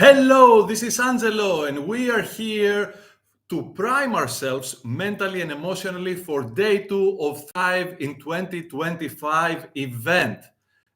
Hello, this is Angelo, and we are here to prime ourselves mentally and emotionally for day 2 of Thrive in 2025 event.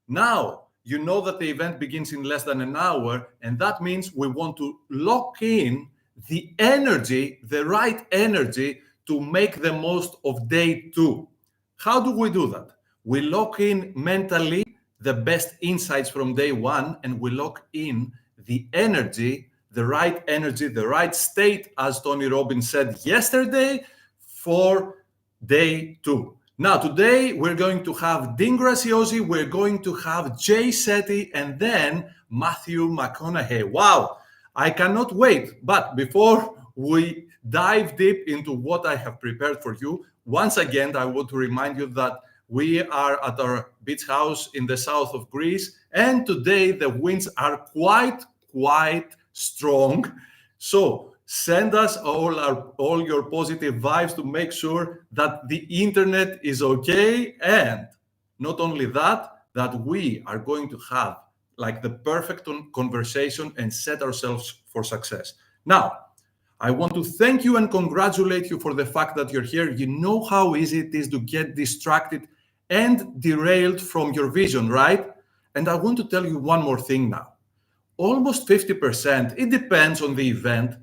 Now, you know that the event begins in less than an hour, and that means we want to lock in the energy, the right energy, to make the most of day 2. How do we do that? We lock in mentally the best insights from day 1, and we lock in the energy, the right state, as Tony Robbins said yesterday, for day 2. Now, today we're going to have Graziosi, we're going to have Jay Shetty, and then Matthew McConaughey. Wow, I cannot wait. But before we dive deep into what I have prepared for you, once again, I want to remind you that we are at our beach house in the south of Greece, and today the winds are quite strong. So send us all your positive vibes to make sure that the internet is okay, and not only that we are going to have like the perfect conversation and set ourselves for success. Now, I want to thank you and congratulate you for the fact that you're here. You know how easy it is to get distracted and derailed from your vision, right? And I want to tell you one more thing now. Almost 50%, it depends on the event,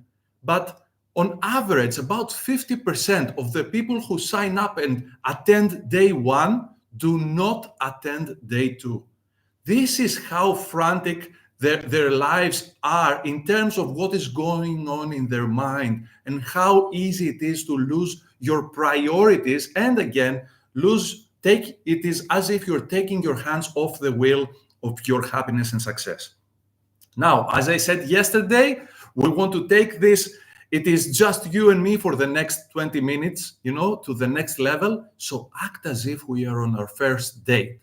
but on average, about 50% of the people who sign up and attend day 1 do not attend day 2. This is how frantic their lives are in terms of what is going on in their mind and how easy it is to lose your priorities. And again, it is as if you're taking your hands off the wheel of your happiness and success. Now, as I said yesterday, we want to take this. It is just you and me for the next 20 minutes, to the next level. So act as if we are on our first date.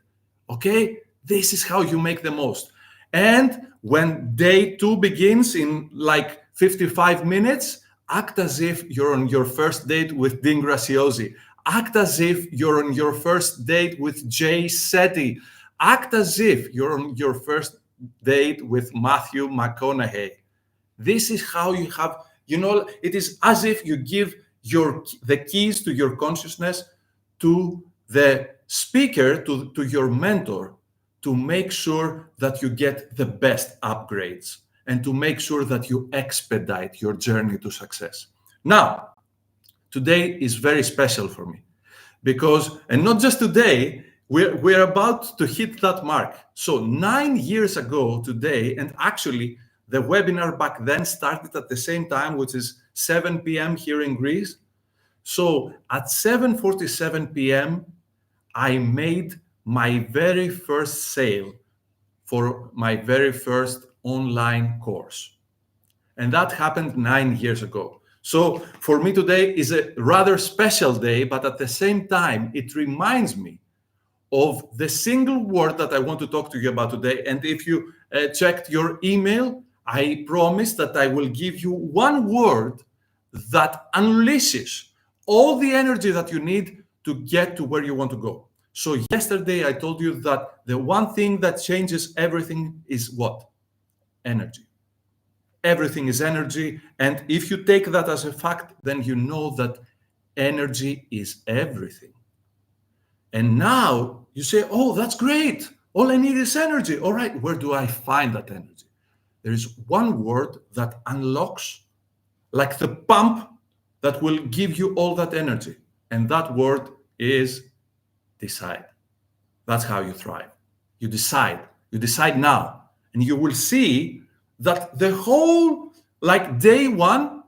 Okay? This is how you make the most. And when day 2 begins in like 55 minutes, act as if you're on your first date with Graziosi. Act as if you're on your first date with Jay Shetty. Act as if you're on your first date with Matthew McConaughey. This is how you have, it is as if you give the keys to your consciousness to the speaker, to your mentor, to make sure that you get the best upgrades and to make sure that you expedite your journey to success. Now, today is very special for me because, and not just today, we're about to hit that mark. So 9 years ago today, and actually the webinar back then started at the same time, which is 7 p.m. here in Greece. So at 7:47 p.m., I made my very first sale for my very first online course. And that happened 9 years ago. So for me today is a rather special day, but at the same time, it reminds me of the single word that I want to talk to you about today. And if you checked your email, I promise that I will give you one word that unleashes all the energy that you need to get to where you want to go. So yesterday I told you that the one thing that changes everything is what? Energy. Everything is energy. And if you take that as a fact, then you know that energy is everything. And now you say, oh, that's great. All I need is energy. All right, where do I find that energy? There is one word that unlocks, like the pump that will give you all that energy. And that word is decide. That's how you thrive. You decide. You decide now. And you will see that the whole, like day 1,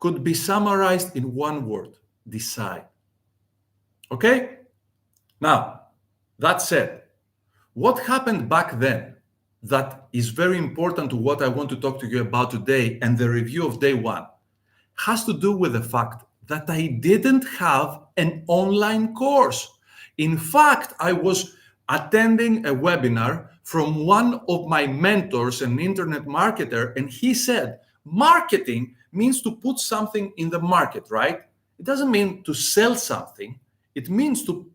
could be summarized in one word: decide. Okay? Now, that said, what happened back then that is very important to what I want to talk to you about today and the review of day 1 has to do with the fact that I didn't have an online course. In fact, I was attending a webinar from one of my mentors, an internet marketer, and he said, marketing means to put something in the market, right? It doesn't mean to sell something. It means to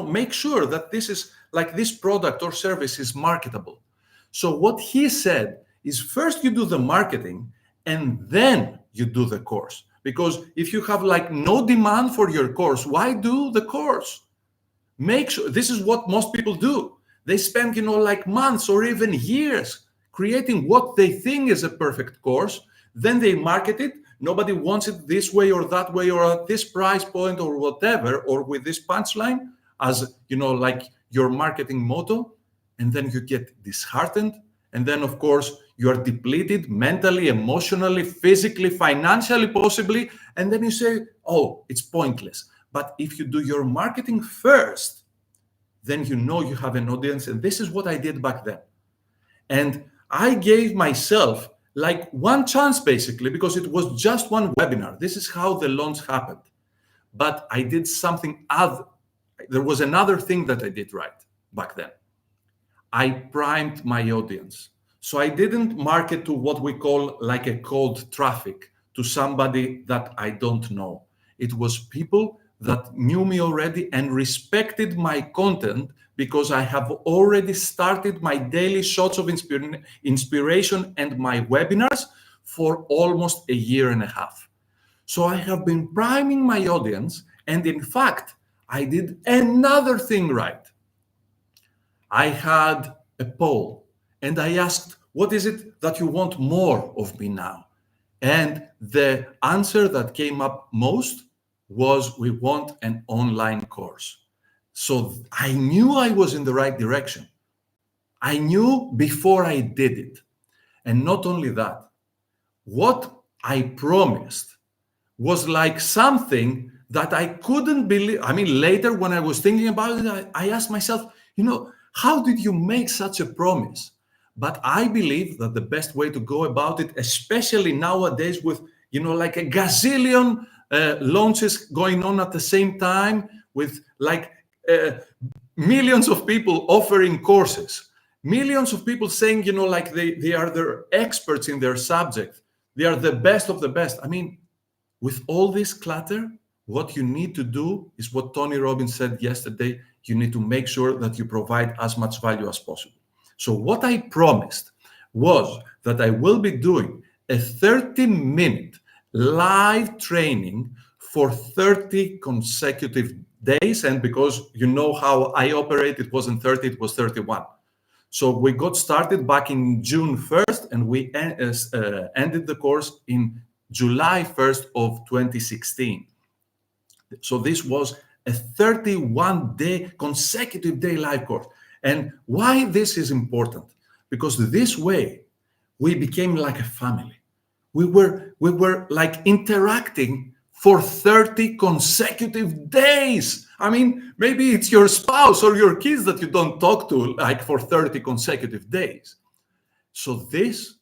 make sure that this product or service is marketable. So what he said is first you do the marketing and then you do the course. Because if you have like no demand for your course, why do the course? Make sure, this is what most people do. They spend, like months or even years creating what they think is a perfect course. Then they market it. Nobody wants it this way or that way or at this price point or whatever, or with this punchline as, like your marketing motto. And then you get disheartened. And then, of course, you are depleted mentally, emotionally, physically, financially, possibly. And then you say, oh, it's pointless. But if you do your marketing first, then you have an audience. And this is what I did back then. And I gave myself like one chance, basically, because it was just one webinar. This is how the launch happened. But I did something other. There was another thing that I did right back then. I primed my audience. So I didn't market to what we call like a cold traffic, to somebody that I don't know. It was people that knew me already and respected my content because I have already started my daily shots of inspiration and my webinars for almost a year and a half. So I have been priming my audience. And in fact, I did another thing right. I had a poll and I asked, what is it that you want more of me now? And the answer that came up most was, we want an online course. So I knew I was in the right direction. I knew before I did it. And not only that, what I promised was like something that I couldn't believe. I mean, later when I was thinking about it, I asked myself, how did you make such a promise? But I believe that the best way to go about it, especially nowadays with, like a gazillion launches going on at the same time, with like millions of people offering courses, millions of people saying, like they are the experts in their subject. They are the best of the best. I mean, with all this clutter, what you need to do is what Tony Robbins said yesterday. You need to make sure that you provide as much value as possible. So what I promised was that I will be doing a 30-minute live training for 30 consecutive days. And because you know how I operate, it wasn't 30, it was 31. So we got started back in June 1st, and we ended the course in July 1st of 2016. So this was a 31-day consecutive day live course. And why this is important? Because this way we became like a family. We were like interacting for 30 consecutive days. I mean, maybe it's your spouse or your kids that you don't talk to like for 30 consecutive days. So this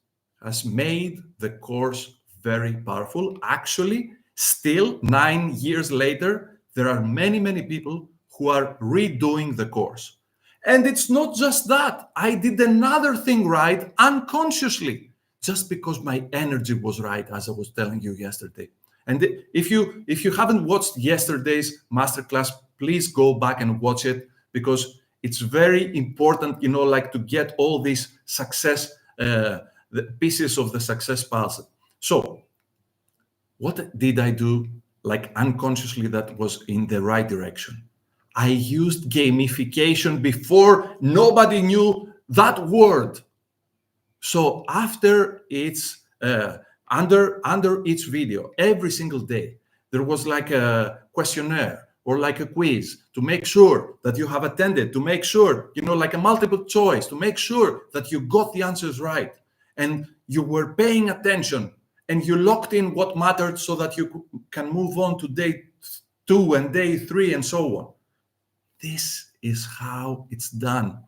has made the course very powerful. Actually, still 9 years later, there are many, many people who are redoing the course. And it's not just that. I did another thing right unconsciously, just because my energy was right, as I was telling you yesterday. And if you haven't watched yesterday's masterclass, please go back and watch it, because it's very important, like to get all these success, the pieces of the success puzzle. So what did I do like unconsciously that was in the right direction? I used gamification before nobody knew that word. So after its under each video, every single day, there was like a questionnaire or like a quiz to make sure that you have attended, to make sure, like a multiple choice, to make sure that you got the answers right and you were paying attention and you locked in what mattered so that you can move on to day 2 and day 3 and so on. This is how it's done.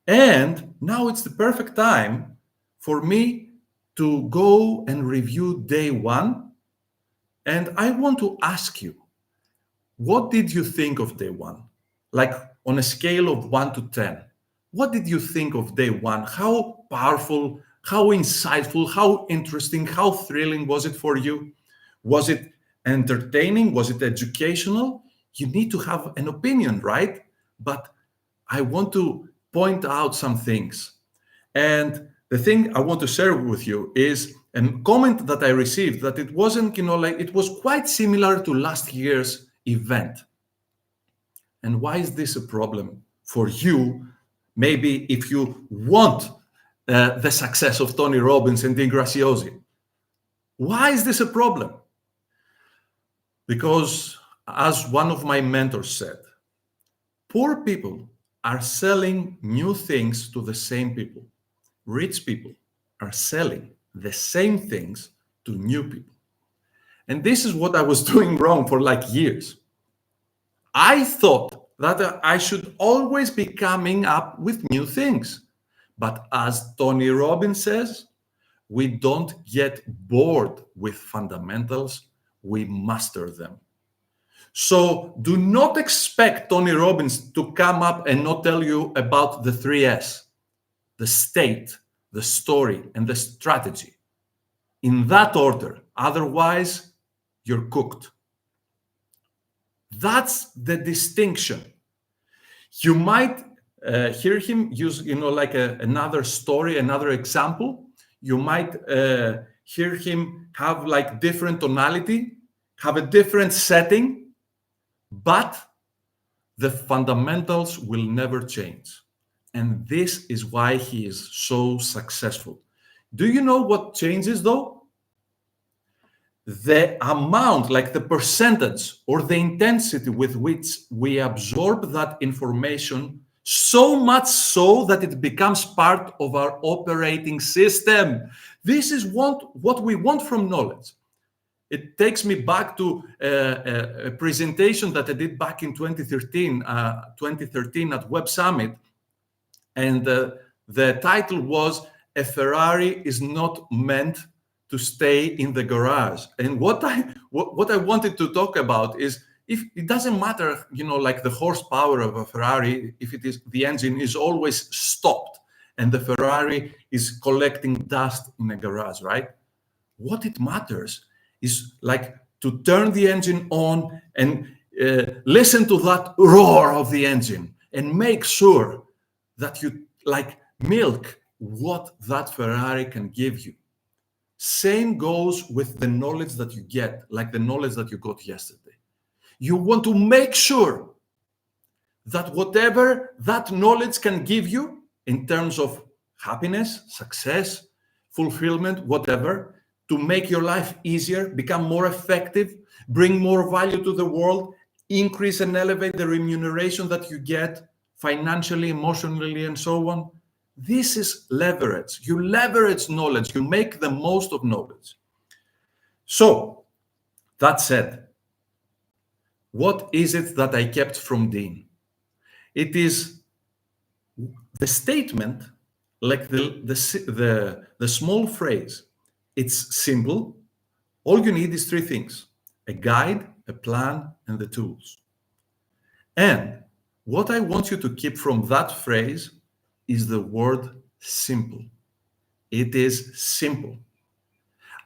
And now it's the perfect time for me to go and review day 1. And I want to ask you, what did you think of day 1? Like on a scale of 1 to 10, what did you think of day 1? How powerful, how insightful, how interesting, how thrilling was it for you? Was it entertaining? Was it educational? You need to have an opinion, right? But I want to point out some things. And the thing I want to share with you is a comment that I received that it wasn't, like it was quite similar to last year's event. And why is this a problem for you? Maybe if you want the success of Tony Robbins and Dean Graziosi. Why is this a problem? Because as one of my mentors said, poor people are selling new things to the same people. Rich people are selling the same things to new people. And this is what I was doing wrong for like years. I thought that I should always be coming up with new things. But as Tony Robbins says, we don't get bored with fundamentals, we master them. So do not expect Tony Robbins to come up and not tell you about the 3S, the state, the story, and the strategy. In that order. Otherwise, you're cooked. That's the distinction. You might hear him use, like another story, another example. You might hear him have like different tonality, have a different setting, but the fundamentals will never change. And this is why he is so successful. Do you know what changes though? The amount, like the percentage or the intensity with which we absorb that information, so much so that it becomes part of our operating system. This is what we want from knowledge. It takes me back to a presentation that I did back in 2013 at Web Summit. And the title was, "A Ferrari is not meant to stay in the garage." And what I wanted to talk about is, if it doesn't matter, like the horsepower of a Ferrari, if it is the engine is always stopped and the Ferrari is collecting dust in a garage, right? What it matters is like to turn the engine on and listen to that roar of the engine and make sure that you like milk what that Ferrari can give you. Same goes with the knowledge that you get, like the knowledge that you got yesterday. You want to make sure that whatever that knowledge can give you in terms of happiness, success, fulfillment, whatever, to make your life easier, become more effective, bring more value to the world, increase and elevate the remuneration that you get financially, emotionally, and so on. This is leverage. You leverage knowledge. You make the most of knowledge. So, that said, what is it that I kept from Dean? It is the statement, like the small phrase. It's simple. All you need is three things: a guide, a plan, and the tools. And what I want you to keep from that phrase is the word simple. It is simple.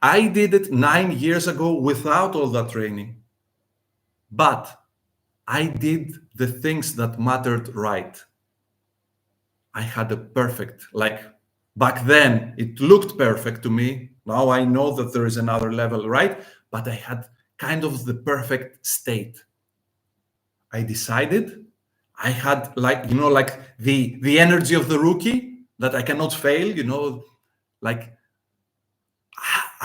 I did it 9 years ago without all that training, but I did the things that mattered right. I had a perfect, like back then it looked perfect to me. Now I know that there is another level, right? But I had kind of the perfect state. I decided. I had like the energy of the rookie that I cannot fail, like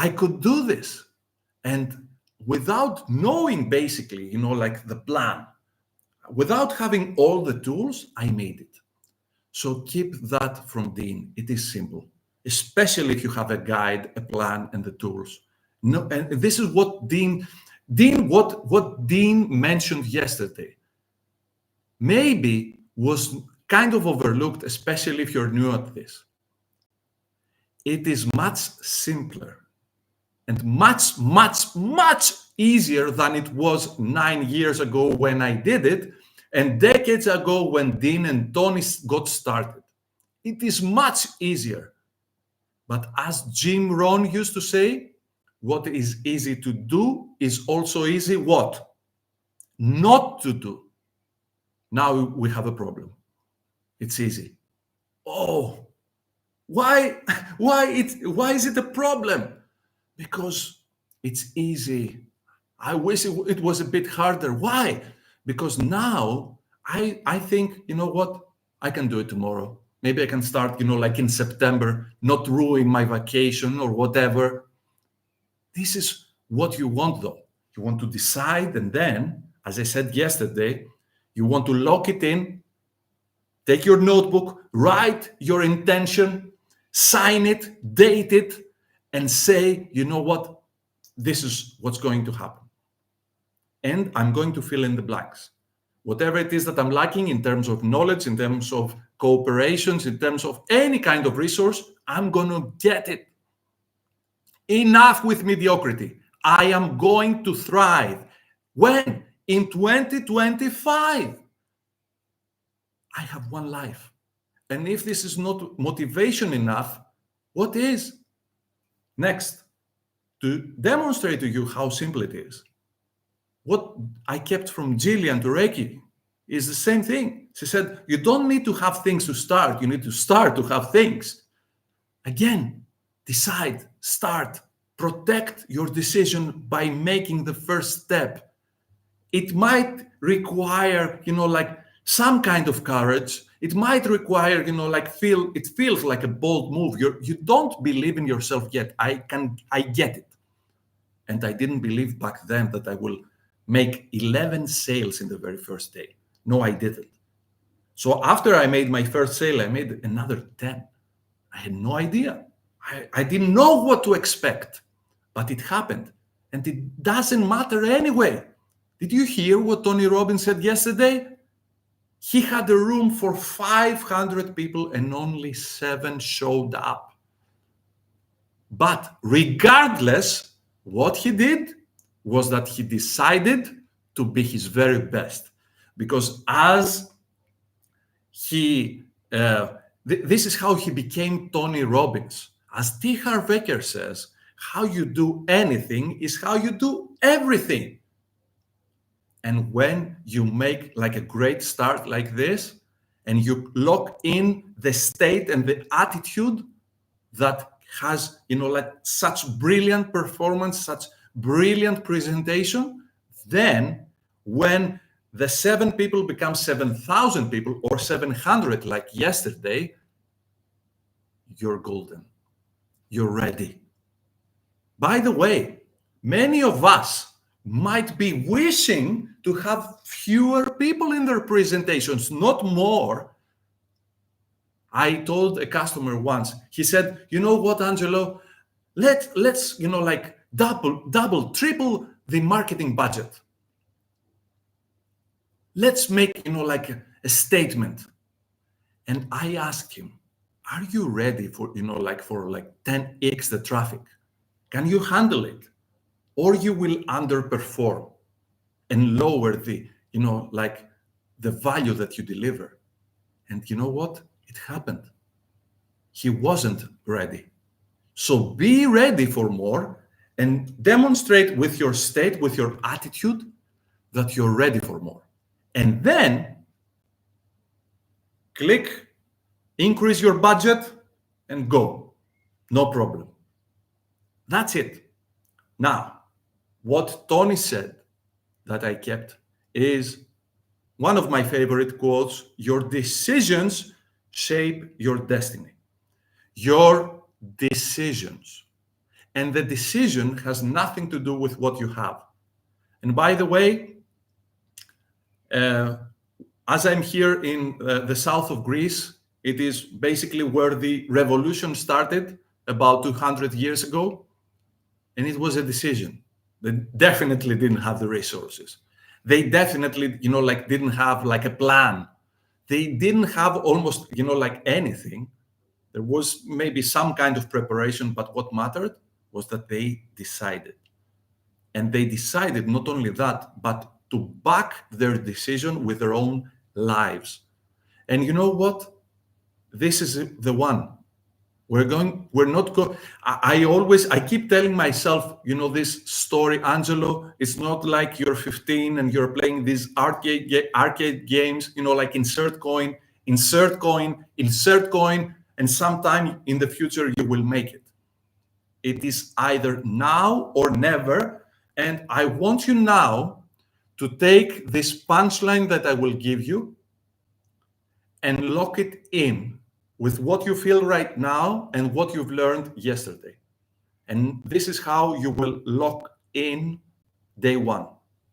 I could do this. And without knowing basically, like the plan, without having all the tools, I made it. So keep that from Dean. It is simple, especially if you have a guide, a plan, and the tools. No, and this is what Dean mentioned yesterday. Maybe was kind of overlooked, especially if you're new at this. It is much simpler and much, much, much easier than it was 9 years ago when I did it, and decades ago when Dean and Tony got started. It is much easier. But as Jim Rohn used to say, what is easy to do is also easy what? Not to do. Now we have a problem. It's easy. Oh, Why? Why is it a problem? Because it's easy. I wish it was a bit harder. Why? Because now I think, you know what? I can do it tomorrow. Maybe I can start, like in September, not ruin my vacation or whatever. This is what you want, though. You want to decide, and then, as I said yesterday, you want to lock it in. Take your notebook, write your intention, sign it, date it, and say, you know what? This is what's going to happen. And I'm going to fill in the blanks. Whatever it is that I'm lacking in terms of knowledge, in terms of cooperations, in terms of any kind of resource, I'm going to get it. Enough with mediocrity. I am going to thrive. When? In 2025. I have one life. And if this is not motivation enough, what is? Next, to demonstrate to you how simple it is. What I kept from Jillian Turecki is the same thing. She said, you don't need to have things to start. You need to start to have things. Again, decide, start, protect your decision by making the first step. It might require, like some kind of courage. It might require, it feels like a bold move. You don't believe in yourself yet. I get it. And I didn't believe back then that I will make 11 sales in the very first day. No, I didn't. So after I made my first sale, I made another 10. I had no idea. I didn't know what to expect, but it happened. And it doesn't matter anyway. Did you hear what Tony Robbins said yesterday? He had a room for 500 people and only 7 showed up. But regardless, what he did was that he decided to be his very best. Because as he, this is how he became Tony Robbins. As T. Harv Eker says, how you do anything is how you do everything. And when you make like a great start like this, and you lock in the state and the attitude that has, like such brilliant performance, such brilliant presentation, then when the 7 people become 7,000 people or 700 like yesterday, you're golden. You're ready. By the way, many of us might be wishing to have fewer people in their presentations, not more. I told a customer once, he said, you know what, Angelo, let's like double, triple the marketing budget. Let's make, like a statement. And I asked him, are you ready for, for 10x the traffic? Can you handle it? Or you will underperform and lower the, the value that you deliver. And you know what? It happened. He wasn't ready. So be ready for more and demonstrate with your state, with your attitude, that you're ready for more. And then click, increase your budget, and go. No problem. That's it. Now, what Tony said that I kept is one of my favorite quotes: your decisions shape your destiny. Your decisions. And the decision has nothing to do with what you have. And by the way, as I'm here in the south of Greece, it is basically where the revolution started about 200 years ago. And it was a decision. They definitely didn't have the resources. They definitely, didn't have a plan. They didn't have almost, anything. There was maybe some kind of preparation, but what mattered was that they decided. And they decided not only that, but to back their decision with their own lives. And you know what? This is the one. I keep telling myself, this story, Angelo, it's not like you're 15 and you're playing these arcade games, like insert coin, and sometime in the future you will make it. It is either now or never. And I want you now to take this punchline that I will give you and lock it in with what you feel right now and what you've learned yesterday. And this is how you will lock in day one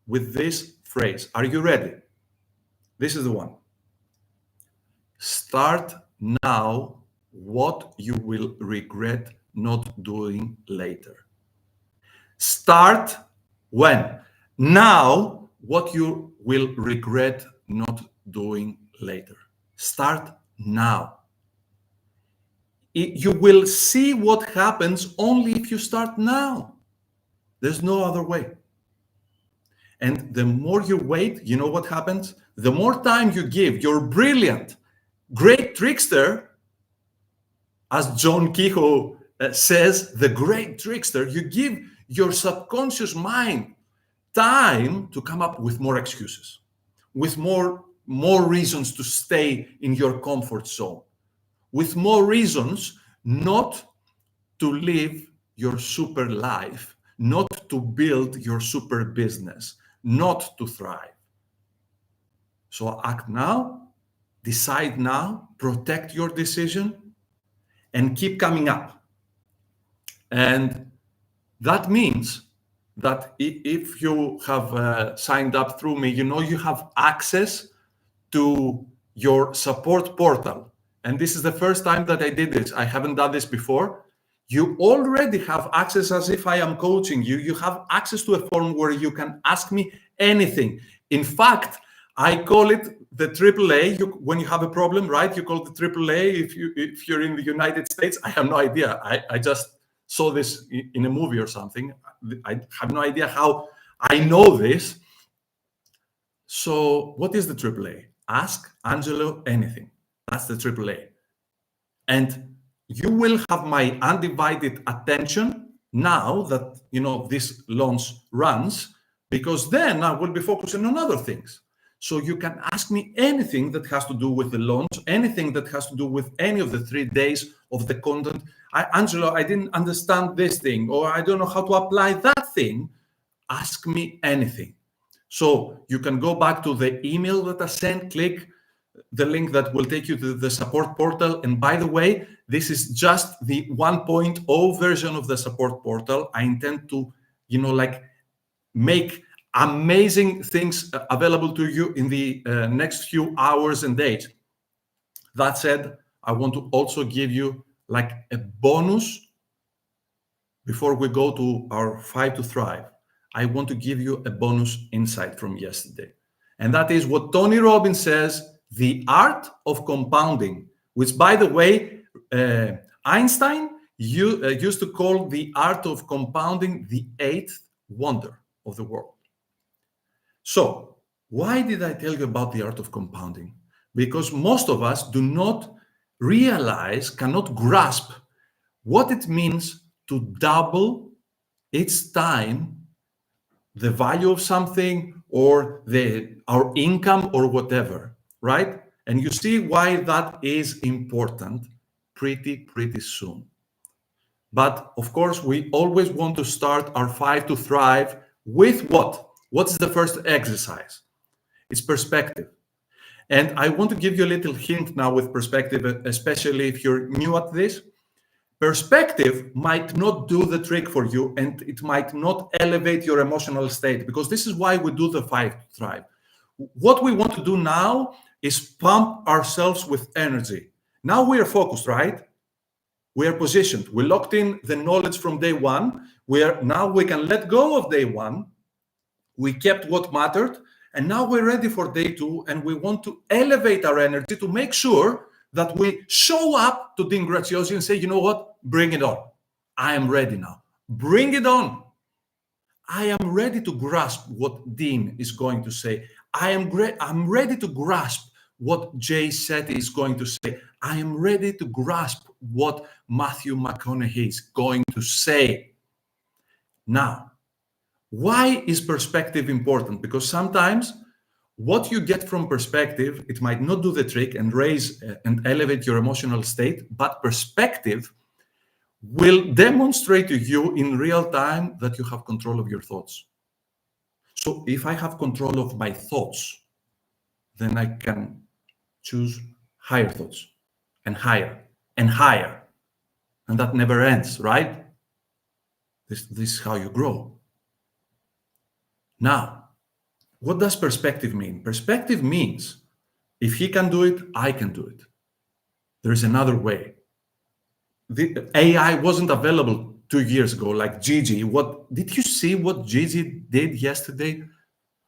with this phrase. Are you ready? This is the one. Start now what you will regret not doing later. Start when? Now what you will regret not doing later. Start now. You will see what happens only if you start now. There's no other way. And the more you wait, you know what happens? The more time you give your brilliant, great trickster, as John Kehoe says, the great trickster, you give your subconscious mind time to come up with more excuses, with more reasons to stay in your comfort zone, with more reasons not to live your super life, not to build your super business, not to thrive. So act now, decide now, protect your decision, and keep coming up. And that means that if you have signed up through me, you know you have access to your support portal. And this is the first time that I did this. I haven't done this before. You already have access as if I am coaching you. You have access to a form where you can ask me anything. In fact, I call it the AAA. When you have a problem, right? You call it the AAA. If you're in the United States, I have no idea. I just saw this in a movie or something. I have no idea how I know this. So what is the AAA? Ask Angelo anything. That's the AAA. And you will have my undivided attention now that this launch runs, because then I will be focusing on other things. So you can ask me anything that has to do with the launch, anything that has to do with any of the 3 days of the content. Angelo, I didn't understand this thing, or I don't know how to apply that thing. Ask me anything. So you can go back to the email that I sent, click the link that will take you to the support portal. And by the way, this is just the 1.0 version of the support portal. I intend to, make amazing things available to you in the next few hours and days. That said, I want to also give you like a bonus before we go to our 5 to Thrive. I want to give you a bonus insight from yesterday. And that is what Tony Robbins says, the art of compounding, which, by the way, Einstein used to call the art of compounding the 8th wonder of the world. So why did I tell you about the art of compounding? Because most of us do not realize, cannot grasp what it means to double each time the value of something or our income or whatever, right? And you see why that is important pretty soon. But of course, we always want to start our 5 to Thrive with what? What's the first exercise? It's perspective. And I want to give you a little hint now with perspective, especially if you're new at this. Perspective might not do the trick for you, and it might not elevate your emotional state, because this is why we do the 5 to Thrive. What we want to do now is pump ourselves with energy. Now we are focused, right? We are positioned. We locked in the knowledge from day one. Now we can let go of day one. We kept what mattered, and now we're ready for day 2, and we want to elevate our energy to make sure that we show up to Dean Graziosi and say, you know what? Bring it on. I am ready now. Bring it on. I am ready to grasp what Dean is going to say. I'm ready to grasp what Jay Shetty is going to say. I am ready to grasp what Matthew McConaughey is going to say. Now, why is perspective important? Because sometimes what you get from perspective, it might not do the trick and raise and elevate your emotional state, but perspective will demonstrate to you in real time that you have control of your thoughts. So if I have control of my thoughts, then I can choose higher thoughts and higher and higher. And that never ends, right? This is how you grow. Now, what does perspective mean? Perspective means if he can do it, I can do it. There is another way. The AI wasn't available 2 years ago, like Gigi. What did you see what Gigi did yesterday?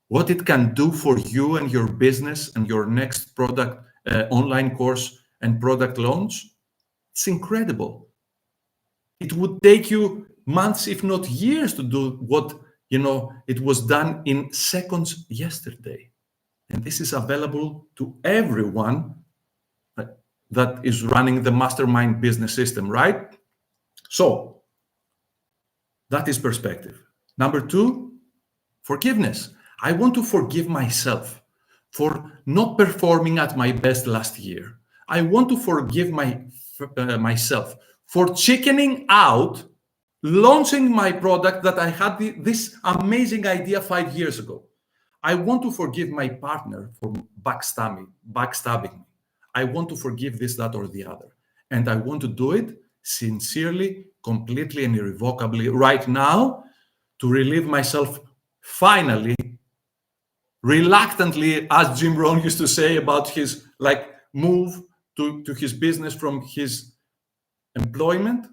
What it can do for you and your business and your next product, online course and product launch? It's incredible. It would take you months, if not years, to do what it was done in seconds yesterday. And this is available to everyone that is running the Mastermind business system, right? So that is perspective. Number 2, forgiveness. I want to forgive myself for not performing at my best last year. I want to forgive myself for chickening out launching my product that I had this amazing idea 5 years ago. I want to forgive my partner for backstabbing me. I want to forgive this, that, or the other. And I want to do it sincerely, completely, and irrevocably right now to relieve myself finally, reluctantly, as Jim Rohn used to say about his move to his business from his employment,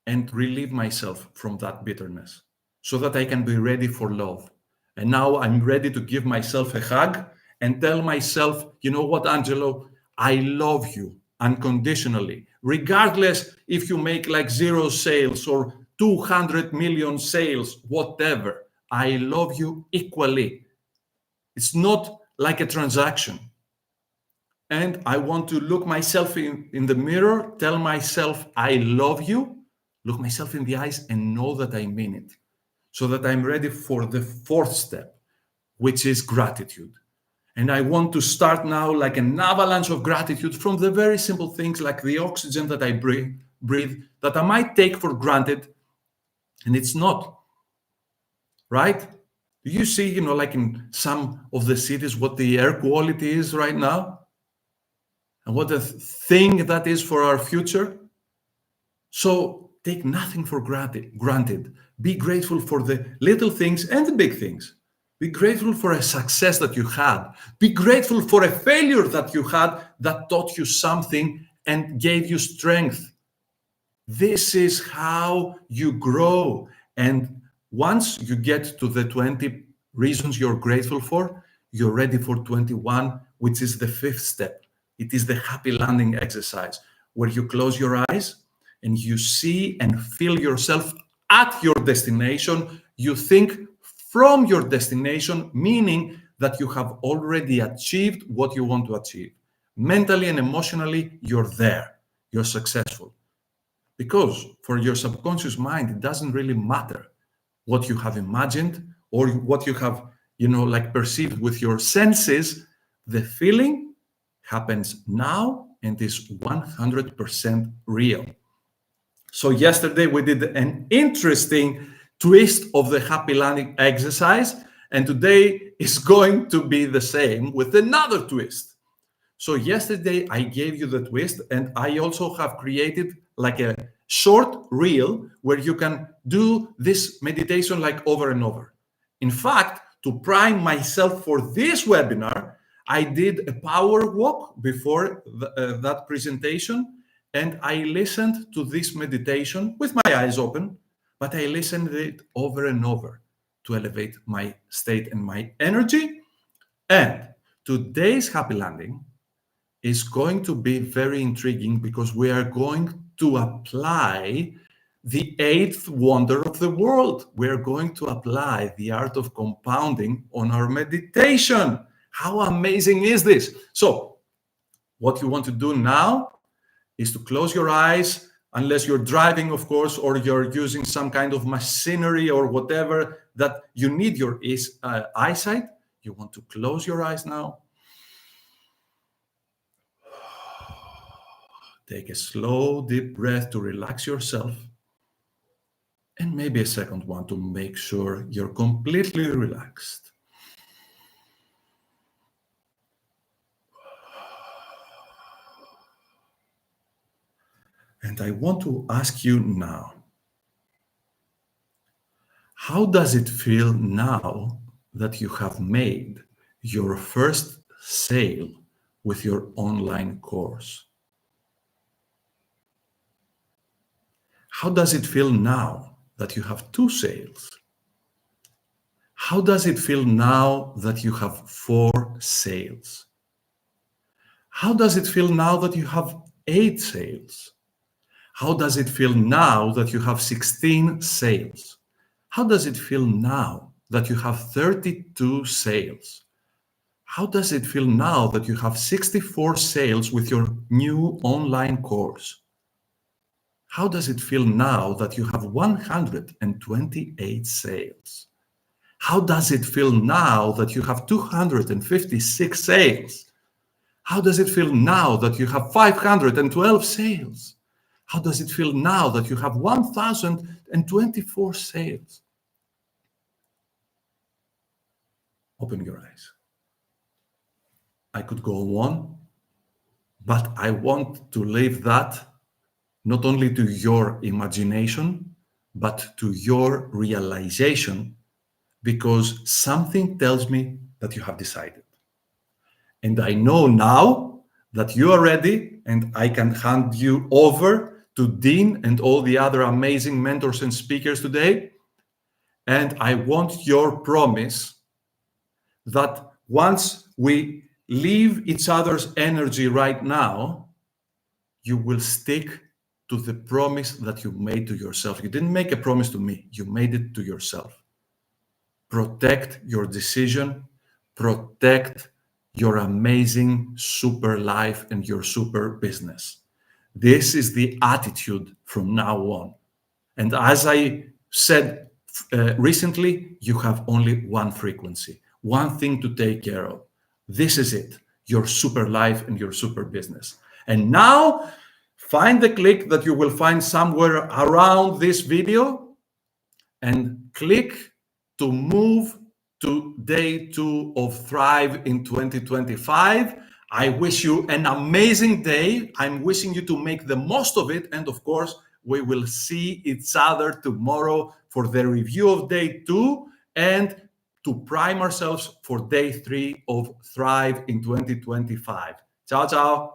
and relieve myself from that bitterness so that I can be ready for love. And now I'm ready to give myself a hug and tell myself, you know what, Angelo, I love you unconditionally, regardless if you make 0 sales or 200 million sales, whatever. I love you equally. It's not like a transaction. And I want to look myself in the mirror, tell myself I love you, look myself in the eyes and know that I mean it, so that I'm ready for the 4th step, which is gratitude. And I want to start now like an avalanche of gratitude from the very simple things like the oxygen that I breathe that I might take for granted, and it's not, right? Do you see, like in some of the cities, what the air quality is right now? And what a thing that is for our future? So take nothing for granted. Be grateful for the little things and the big things. Be grateful for a success that you had. Be grateful for a failure that you had that taught you something and gave you strength. This is how you grow. And once you get to the 20 reasons you're grateful for, you're ready for 21, which is the 5th step. It is the happy landing exercise, where you close your eyes and you see and feel yourself at your destination. You think from your destination, meaning that you have already achieved what you want to achieve. Mentally and emotionally, you're there. You're successful. Because for your subconscious mind, it doesn't really matter what you have imagined or what you have, perceived with your senses. The feeling happens now and is 100% real. So yesterday we did an interesting twist of the happy landing exercise, and today is going to be the same with another twist. So yesterday I gave you the twist, and I also have created like a short reel where you can do this meditation over and over. In fact, to prime myself for this webinar, I did a power walk before that presentation, and I listened to this meditation with my eyes open, but I listened to it over and over to elevate my state and my energy. And today's happy landing is going to be very intriguing because we are going to apply the 8th wonder of the world. We're going to apply the art of compounding on our meditation. How amazing is this? So what you want to do now is to close your eyes, unless you're driving, of course, or you're using some kind of machinery or whatever that you need your eyesight. You want to close your eyes now. Take a slow, deep breath to relax yourself. And maybe a second one to make sure you're completely relaxed. And I want to ask you now, how does it feel now that you have made your first sale with your online course? How does it feel now that you have 2 sales? How does it feel now that you have 4 sales? How does it feel now that you have 8 sales? How does it feel now that you have 16 sales? How does it feel now that you have 32 sales? How does it feel now that you have 64 sales with your new online course? How does it feel now that you have 128 sales? How does it feel now that you have 256 sales? How does it feel now that you have 512 sales? How does it feel now that you have 1,024 sales? Open your eyes. I could go on, but I want to leave that not only to your imagination, but to your realization, because something tells me that you have decided. And I know now that you are ready, and I can hand you over to Dean and all the other amazing mentors and speakers today. And I want your promise that once we leave each other's energy right now, you will stick to the promise that you made to yourself. You didn't make a promise to me, you made it to yourself. Protect your decision, protect your amazing super life and your super business. This is the attitude from now on. And as I said recently, you have only one frequency, one thing to take care of. This is it, your super life and your super business. And now, find the click that you will find somewhere around this video and click to move to day 2 of Thrive in 2025. I wish you an amazing day. I'm wishing you to make the most of it. And of course, we will see each other tomorrow for the review of day 2 and to prime ourselves for day 3 of Thrive in 2025. Ciao, ciao.